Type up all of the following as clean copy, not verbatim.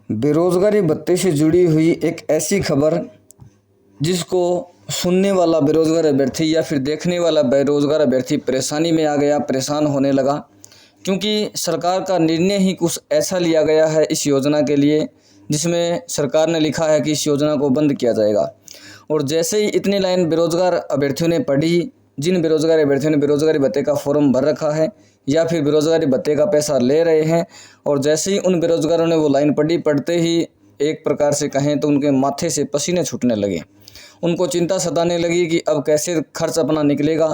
बेरोजगारी भत्ते से जुड़ी हुई एक ऐसी खबर जिसको सुनने वाला बेरोजगार अभ्यर्थी या फिर देखने वाला बेरोजगार अभ्यर्थी परेशानी में आ गया, परेशान होने लगा, क्योंकि सरकार का निर्णय ही कुछ ऐसा लिया गया है इस योजना के लिए जिसमें सरकार ने लिखा है कि इस योजना को बंद किया जाएगा। और जैसे ही इतनी लाइन बेरोजगार अभ्यर्थियों ने पढ़ी, जिन बेरोजगार अभ्यर्थियों ने बेरोजगारी भत्ते का फॉर्म भर रखा है या फिर बेरोजगारी भत्ते का पैसा ले रहे हैं, और जैसे ही उन बेरोजगारों ने वो लाइन पढ़ी, पढ़ते ही एक प्रकार से कहें तो उनके माथे से पसीने छूटने लगे। उनको चिंता सताने लगी कि अब कैसे खर्च अपना निकलेगा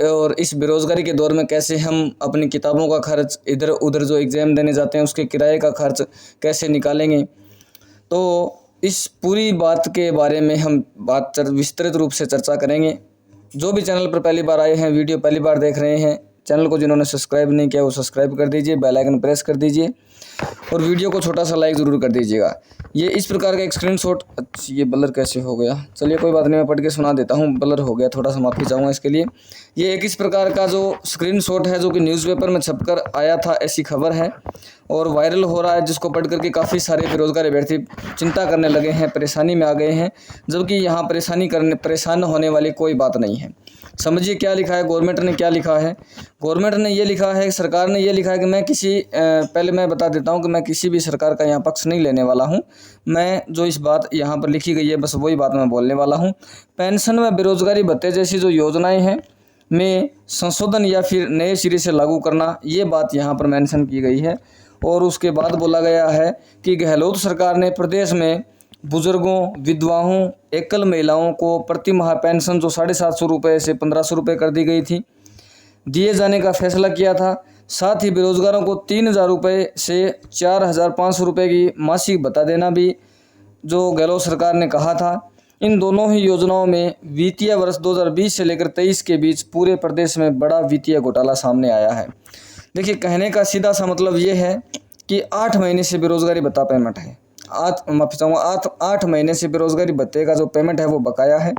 और इस बेरोजगारी के दौर में कैसे हम अपनी किताबों का खर्च, इधर उधर जो एग्ज़ाम देने जाते हैं उसके किराए का खर्च कैसे निकालेंगे। तो इस पूरी बात के बारे में हम विस्तृत रूप से चर्चा करेंगे। जो भी चैनल पर पहली बार आए हैं, वीडियो पहली बार देख रहे हैं, चैनल को जिन्होंने सब्सक्राइब नहीं किया वो सब्सक्राइब कर दीजिए, बेल आइकन प्रेस कर दीजिए और वीडियो को छोटा सा लाइक ज़रूर कर दीजिएगा। ये इस प्रकार का एक स्क्रीनशॉट, ये ब्लर कैसे हो गया, चलिए कोई बात नहीं, मैं पढ़ के सुना देता हूँ। ब्लर हो गया, थोड़ा सा माफ़ी चाहूँगा इसके लिए। ये एक इस प्रकार का जो स्क्रीनशॉट है जो कि न्यूज़पेपर में छपकर आया था, ऐसी खबर है और वायरल हो रहा है, जिसको पढ़ करके काफ़ी सारे बेरोजगार अभ्यर्थी चिंता करने लगे हैं, परेशानी में आ गए हैं, जबकि यहाँ परेशान होने वाली कोई बात नहीं है। समझिए क्या लिखा है, गवर्नमेंट ने क्या लिखा है। गवर्नमेंट ने ये लिखा है, सरकार ने ये लिखा है कि पहले मैं बता देता हूँ कि मैं किसी भी सरकार का यहाँ पक्ष नहीं लेने वाला हूँ। मैं जो इस बात यहाँ पर लिखी गई है बस वही बात मैं बोलने वाला हूँ। पेंशन व बेरोजगारी भत्ते जैसी जो योजनाएं हैं में संशोधन या फिर नए सिरे से लागू करना, ये बात यहाँ पर मेंशन की गई है। और उसके बाद बोला गया है कि गहलोत सरकार ने प्रदेश में बुजुर्गों, विधवाओं, एकल महिलाओं को प्रति माह पेंशन जो 750 रुपये से 1500 रुपये कर दी गई थी, दिए जाने का फैसला किया था। साथ ही बेरोजगारों को 3000 रुपये से 4500 रुपये की मासिक भत्ता देना भी जो गहलोत सरकार ने कहा था। इन दोनों ही योजनाओं में वित्तीय वर्ष 2020 से लेकर 23 के बीच पूरे प्रदेश में बड़ा वित्तीय घोटाला सामने आया है। देखिए, कहने का सीधा सा मतलब ये है कि 8 महीने से बेरोजगारी भत्ता पेमेंट है। 8 महीने से बेरोजगारी भत्ते का जो पेमेंट है वो बकाया है।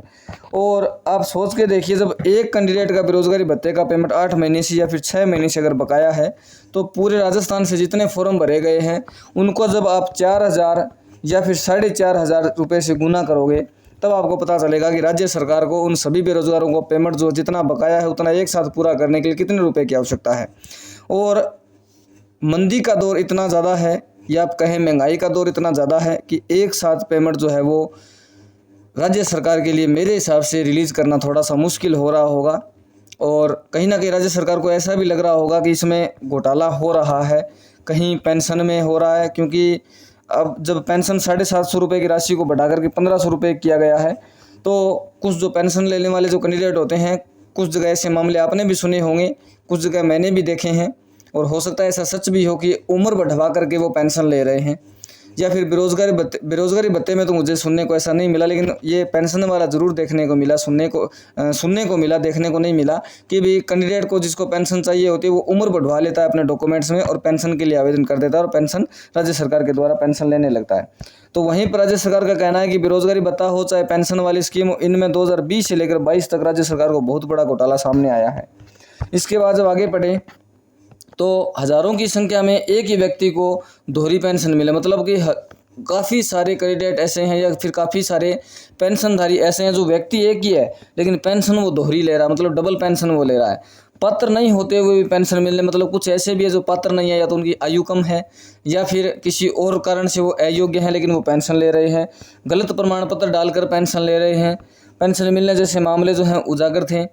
और आप सोच के देखिए, जब एक कैंडिडेट का बेरोजगारी भत्ते का पेमेंट 8 महीने से या फिर 6 महीने से अगर बकाया है, तो पूरे राजस्थान से जितने फॉर्म भरे गए हैं उनको जब आप 4000 या फिर 4500 रुपये से गुना करोगे, तब आपको पता चलेगा कि राज्य सरकार को उन सभी बेरोजगारों को पेमेंट जो जितना बकाया है उतना एक साथ पूरा करने के लिए कितने रुपए की आवश्यकता है। और मंदी का दौर इतना ज़्यादा है, या आप कहें महंगाई का दौर इतना ज़्यादा है कि एक साथ पेमेंट जो है वो राज्य सरकार के लिए मेरे हिसाब से रिलीज़ करना थोड़ा सा मुश्किल हो रहा होगा। और कहीं ना कहीं राज्य सरकार को ऐसा भी लग रहा होगा कि इसमें घोटाला हो रहा है, कहीं पेंशन में हो रहा है, क्योंकि अब जब पेंशन 750 रुपये की राशि को बढ़ा करके 1500 रुपये किया गया है, तो कुछ जो पेंशन लेने वाले जो कैंडिडेट होते हैं, कुछ जगह ऐसे मामले आपने भी सुने होंगे, कुछ जगह मैंने भी देखे हैं, और हो सकता है ऐसा सच भी हो कि उम्र बढ़वा करके वो पेंशन ले रहे हैं। या फिर बेरोजगारी भत्ते में तो मुझे सुनने को ऐसा नहीं मिला, लेकिन ये पेंशन वाला ज़रूर देखने को मिला, सुनने को मिला, देखने को नहीं मिला कि भी कैंडिडेट को जिसको पेंशन चाहिए होती है वो उम्र बढ़वा लेता है अपने डॉक्यूमेंट्स में और पेंशन के लिए आवेदन कर देता है और पेंशन राज्य सरकार के द्वारा पेंशन लेने लगता है। तो वहीं पर राज्य सरकार का कहना है कि बेरोजगारी भत्ता हो चाहे पेंशन वाली स्कीम, इनमें 2020 से लेकर 22 तक राज्य सरकार को बहुत बड़ा घोटाला सामने आया है। इसके बाद जब आगे बढ़े तो हज़ारों की संख्या में एक ही व्यक्ति को दोहरी पेंशन मिले, मतलब कि काफ़ी सारे कैंडिडेट ऐसे हैं या फिर काफ़ी सारे पेंशनधारी ऐसे हैं जो व्यक्ति एक ही है लेकिन पेंशन वो दोहरी ले रहा है, मतलब डबल पेंशन वो ले रहा है। पात्र नहीं होते हुए भी पेंशन मिलने, मतलब कुछ ऐसे भी है जो पात्र नहीं है, या तो उनकी आयु कम है या फिर किसी और कारण से वो अयोग्य हैं लेकिन वो पेंशन ले रहे हैं, गलत प्रमाण पत्र डालकर पेंशन ले रहे हैं। पेंशन मिलने जैसे मामले जो हैं उजागर थे।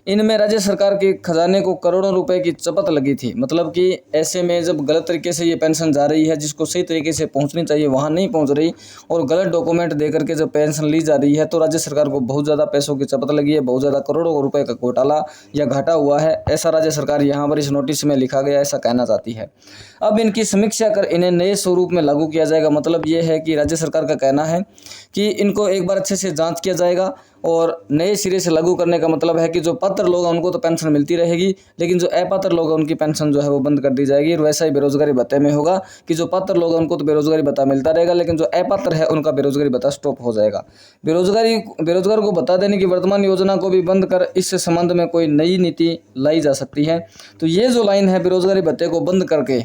इनमें राज्य सरकार के खजाने को करोड़ों रुपए की चपत लगी थी, मतलब कि ऐसे में जब गलत तरीके से ये पेंशन जा रही है, जिसको सही तरीके से पहुंचनी चाहिए वहां नहीं पहुंच रही, और गलत डॉक्यूमेंट दे करके जब पेंशन ली जा रही है, तो राज्य सरकार को बहुत ज़्यादा पैसों की चपत लगी है, बहुत ज़्यादा करोड़ों रुपए का घोटाला या घाटा हुआ है, ऐसा राज्य सरकार यहाँ पर इस नोटिस में लिखा गया, ऐसा कहना चाहती है। अब इनकी समीक्षा कर इन्हें नए स्वरूप में लागू किया जाएगा। मतलब ये है कि राज्य सरकार का कहना है कि इनको एक बार अच्छे से जाँच किया जाएगा और नए सिरे से लागू करने का मतलब है कि जो पात्र लोग हैं उनको तो पेंशन मिलती रहेगी, लेकिन जो अपात्र लोग हैं उनकी पेंशन जो है वो बंद कर दी जाएगी। और वैसा ही बेरोजगारी भत्ते में होगा कि जो पात्र लोग हैं उनको तो बेरोजगारी भत्ता मिलता रहेगा, लेकिन जो अपात्र है उनका बेरोजगारी भत्ता स्टॉप हो जाएगा। बेरोजगार को भत्ता देने की वर्तमान योजना को भी बंद कर इस संबंध में कोई नई नीति लाई जा सकती है। तो ये जो लाइन है बेरोजगारी भत्ते को बंद करके,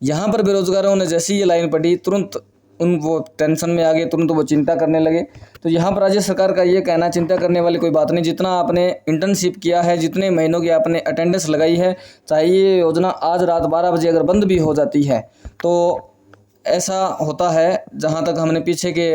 यहाँ पर बेरोजगारों ने जैसी ये लाइन पढ़ी तुरंत वो टेंशन में आ गए, तुरंत वो चिंता करने लगे। तो यहाँ पर राज्य सरकार का ये कहना चिंता करने वाली कोई बात नहीं। जितना आपने इंटर्नशिप किया है, जितने महीनों की आपने अटेंडेंस लगाई है, चाहे ये योजना आज रात 12 बजे अगर बंद भी हो जाती है तो ऐसा होता है, जहाँ तक हमने पीछे के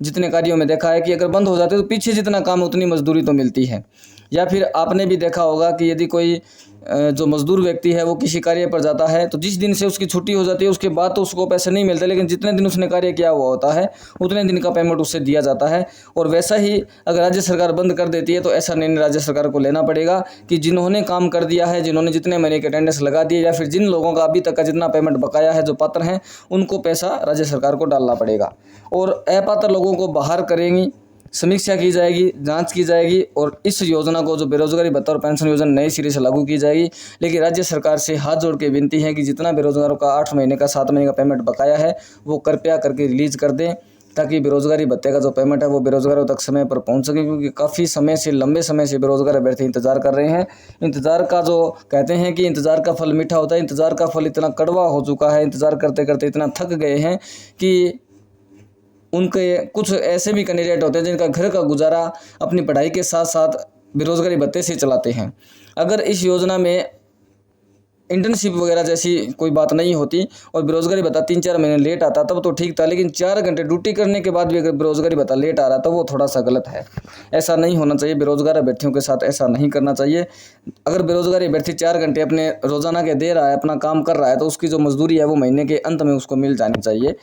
जितने कार्यों में देखा है कि अगर बंद हो जाते तो पीछे जितना काम उतनी मजदूरी तो मिलती है। या फिर आपने भी देखा होगा कि यदि कोई जो मजदूर व्यक्ति है वो किसी कार्य पर जाता है तो जिस दिन से उसकी छुट्टी हो जाती है उसके बाद तो उसको पैसे नहीं मिलते, लेकिन जितने दिन उसने कार्य किया हुआ होता है उतने दिन का पेमेंट उससे दिया जाता है। और वैसा ही अगर राज्य सरकार बंद कर देती है तो ऐसा निर्णय राज्य सरकार को लेना पड़ेगा कि जिन्होंने काम कर दिया है, जिन्होंने जितने महीने की अटेंडेंस लगा दी है, या फिर जिन लोगों का अभी तक का जितना पेमेंट बकाया है, जो पात्र हैं, उनको पैसा राज्य सरकार को डालना पड़ेगा। और अपात्र लोगों को बाहर करेंगी, समीक्षा की जाएगी, जांच की जाएगी और इस योजना को जो बेरोजगारी भत्ता और पेंशन योजना नए सिरे से लागू की जाएगी। लेकिन राज्य सरकार से हाथ जोड़ के विनती है कि जितना बेरोजगारों का 8 महीने का 7 महीने का पेमेंट बकाया है वो कृपया करके रिलीज कर दें, ताकि बेरोजगारी भत्ते का जो पेमेंट है वो बेरोजगारों तक समय पर पहुंच सके। क्योंकि काफ़ी समय से, लंबे समय से बेरोजगार अभ्यर्थी इंतजार कर रहे हैं। इंतजार का जो कहते हैं कि इंतजार का फल मीठा होता है, इंतजार का फल इतना कड़वा हो चुका है, इंतजार करते करते इतना थक गए हैं कि उनके कुछ ऐसे भी कैंडिडेट होते हैं जिनका घर का गुजारा अपनी पढ़ाई के साथ साथ बेरोजगारी भत्ते से चलाते हैं। अगर इस योजना में इंटर्नशिप वगैरह जैसी कोई बात नहीं होती और बेरोजगारी भत्ता 3-4 महीने लेट आता तब तो ठीक था, लेकिन 4 घंटे ड्यूटी करने के बाद भी अगर बेरोजगारी भत्ता लेट आ रहा तो वो थोड़ा सा गलत है। ऐसा नहीं होना चाहिए, बेरोजगार अभ्यर्थियों के साथ ऐसा नहीं करना चाहिए। अगर बेरोजगारी अभ्यर्थी 4 घंटे अपने रोजाना के दे रहा है, अपना काम कर रहा है, तो उसकी जो मजदूरी है वो महीने के अंत में उसको मिल जानी चाहिए।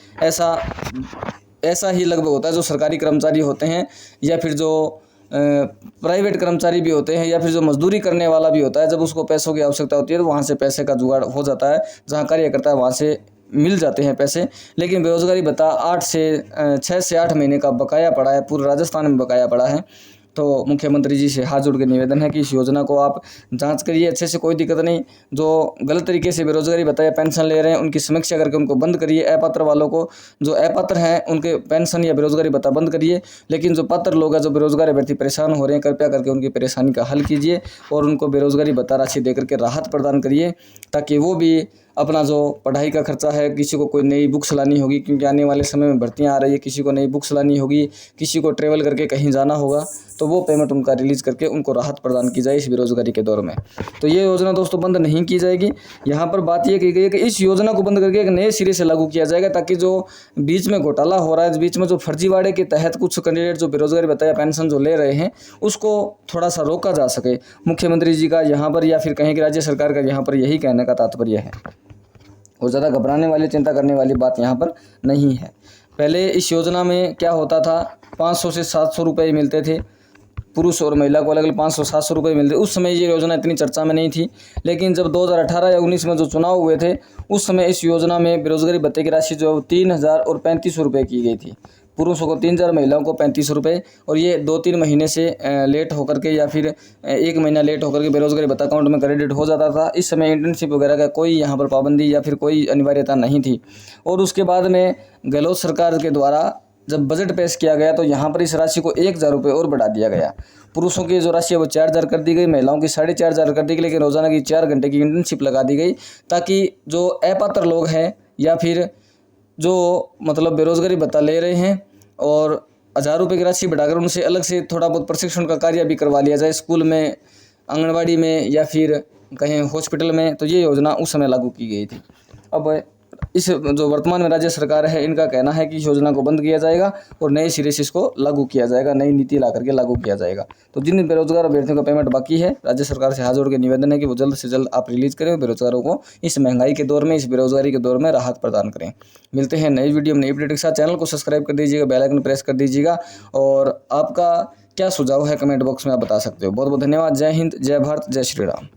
ऐसा ही लगभग होता है जो सरकारी कर्मचारी होते हैं, या फिर जो प्राइवेट कर्मचारी भी होते हैं, या फिर जो मजदूरी करने वाला भी होता है। जब उसको पैसों की आवश्यकता होती है तो वहाँ से पैसे का जुगाड़ हो जाता है, जहाँ कार्य करता है वहाँ से मिल जाते हैं पैसे। लेकिन बेरोजगारी भत्ता 6 से 8 महीने का बकाया पड़ा है, पूरे राजस्थान में बकाया पड़ा है। तो मुख्यमंत्री जी से हाथ जोड़ के निवेदन है कि इस योजना को आप जांच करिए अच्छे से, कोई दिक्कत नहीं। जो गलत तरीके से बेरोजगारी भत्ता या पेंशन ले रहे हैं उनकी समीक्षा करके उनको बंद करिए। अपात्र वालों को, जो अपात्र हैं उनके पेंशन या बेरोजगारी भत्ता बंद करिए। लेकिन जो पात्र लोग हैं, जो बेरोजगार अभ्यर्थी परेशान हो रहे हैं, कृपया करके उनकी परेशानी का हल कीजिए और उनको बेरोजगारी भत्ता राशि दे करके राहत प्रदान करिए, ताकि वो भी अपना जो पढ़ाई का खर्चा है, किसी को कोई नई बुक्स लानी होगी क्योंकि आने वाले समय में भर्तियां आ रही है, किसी को नई बुक्स लानी होगी, किसी को ट्रेवल करके कहीं जाना होगा, तो वो पेमेंट उनका रिलीज करके उनको राहत प्रदान की जाए इस बेरोजगारी के दौर में। तो ये योजना दोस्तों बंद नहीं की जाएगी। यहाँ पर बात ये की गई है कि इस योजना को बंद करके एक नए सिरे से लागू किया जाएगा, ताकि जो बीच में घोटाला हो रहा है, बीच में जो फर्जीवाड़े के तहत कुछ कैंडिडेट जो बेरोजगारी भत्ता या पेंशन जो ले रहे हैं उसको थोड़ा सा रोका जा सके। मुख्यमंत्री जी का यहाँ पर, या फिर कहें कि राज्य सरकार का यहाँ पर यही कहने का तात्पर्य है। और ज़्यादा घबराने वाली, चिंता करने वाली बात यहाँ पर नहीं है। पहले इस योजना में क्या होता था, 500 से 700 रुपये मिलते थे, पुरुष और महिला को अलग अलग 500-700 रुपये मिलते। उस समय ये योजना इतनी चर्चा में नहीं थी, लेकिन जब 2018 या 19 में जो चुनाव हुए थे उस समय इस योजना में बेरोजगारी भत्ते की राशि जो 3000 और 3500 रुपये की गई थी। पुरुषों को 3000, महिलाओं को 3500 रुपये। और ये 2-3 महीने से लेट होकर के या फिर 1 महीना लेट होकर के बेरोजगारी भत्ता अकाउंट में क्रेडिट हो जाता था। इस समय इंटर्नशिप वगैरह का कोई यहाँ पर पाबंदी या फिर कोई अनिवार्यता नहीं थी। और उसके बाद में गहलोत सरकार के द्वारा जब बजट पेश किया गया तो यहाँ पर इस राशि को 1000 रुपये और बढ़ा दिया गया। पुरुषों की जो राशि है वो 4000 कर दी गई, महिलाओं की 4500 कर दी गई, लेकिन रोजाना की 4 घंटे की इंटर्नशिप लगा दी गई, ताकि जो अपात्र लोग हैं या फिर जो मतलब बेरोजगारी भत्ता ले रहे हैं और 1000 रुपये की राशि बढ़ाकर उनसे अलग से थोड़ा बहुत प्रशिक्षण का कार्य भी करवा लिया जाए, स्कूल में, आंगनबाड़ी में या फिर कहीं हॉस्पिटल में, तो ये योजना उस समय लागू की गई थी। अब इस जो वर्तमान में राज्य सरकार है इनका कहना है कि इस योजना को बंद किया जाएगा और नए सिरे से इसको लागू किया जाएगा, नई नीति ला करके लागू किया जाएगा। तो जिन बेरोजगार अभ्यर्थियों का पेमेंट बाकी है, राज्य सरकार से हाथ जोड़ के निवेदन है कि वो जल्द से जल्द आप रिलीज करें, बेरोजगारों को इस महंगाई के दौर में, इस बेरोजगारी के दौर में राहत प्रदान करें। मिलते हैं नई वीडियो में नई अपडेट के साथ। चैनल को सब्सक्राइब कर दीजिएगा, बेल आइकन प्रेस कर दीजिएगा और आपका क्या सुझाव है कमेंट बॉक्स में आप बता सकते हो। बहुत बहुत धन्यवाद। जय हिंद, जय भारत, जय श्री राम।